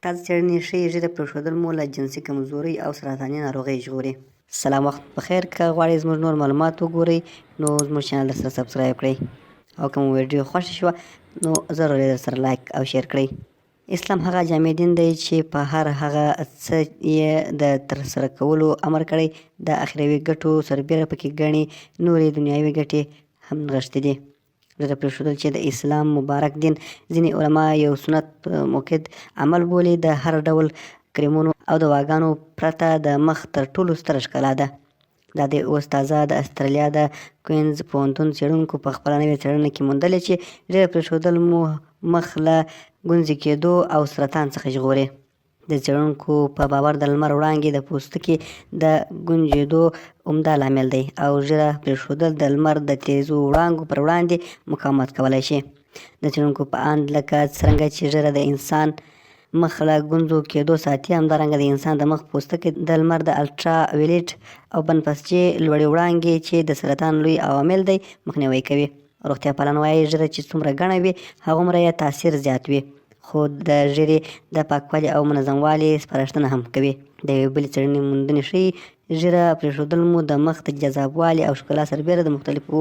تازه څېړنې ښيي ږیره پرېښودل مو له جنسي کمزورۍ او سرطاني ناروغۍ ژغوري. سلام، وخت بخیر. که غواړئ زموږ نور معلومات وګورئ نو زموږ چینل درسره سبسکرایب کړئ او که مو ویډیو خوښه شوه نو ضرور یې درسره لایک او شیر کړئ. اسلام هغه جامع دین دی چې په هر هغه څه یې د ترسره کولو امر کړی. د اخروي ګټو سربیره پکې ګڼې نورې دنیاوي ګټې هم نغښتې دي. ږیره پرېښودل چې د اسلام مبارک دین ځینې علما یو سنت موکد عمل بولي. د هر ډول کریمونو او دواګانو پرته د مخ تر ټولو ستره ښکلا ده. دا د اوس تازه د استرالیا د کوینز پوهنتون څېړونکو په خپله نوې څېړنه کې موندلې چې ږیره پرېښودل مو مخ له ګونځې کېدو او سرطان څخه ژغوري. د څېړونکو په باور د لمر وړانګې د پوستکي د ګونجېدو عمده لامل دی او ږیره پرېښودل د لمر د تیزو وړانګو پر وړاندې مقاومت کولی شي. د څېړونکو په اند لکه څرنګه چې ږیره د انسان مخ له ګونځو کېدو ساتي، همدارنګه د انسان د مخ پوستکی د لمر د الټرا ویلیټ او بنفسجي لوړې وړانګې چې د سرطان لوی عوامل دی مخنیوی کوي. روغتیا پالان وایي ږیره چې څومره ګڼه وي هغومره یې تاثیر زیات وي، خو د ږیرې د پاکوالي او منظموالي سپارښتنه هم کوي. د یوې بلې څېړنې موندنې ښيي ږیره پرېښودل مو د مخ د جذابوالي او ښکلا سربیره د مختلفو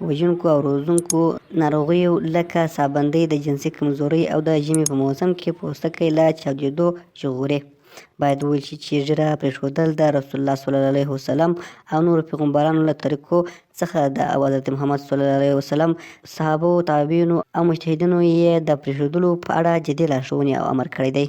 وژونکو او روزونکو ناروغیو لکه سابندۍ، د جنسي کمزورۍ او د ژمي په موسم کې پوستکی له چاودېدو ژغوري. باید وویل شي چې ږیره پرېښودل د رسول الله صلی الله علیه وسلم او نورو پیغمبرانو له طریقو څخه ده او حضرت محمد صلی الله علیه وسلم، صحابو، تابعینو او مجتهدینو یې د پرېښودلو په اړه جدي لارښوونې او امر کړی دی.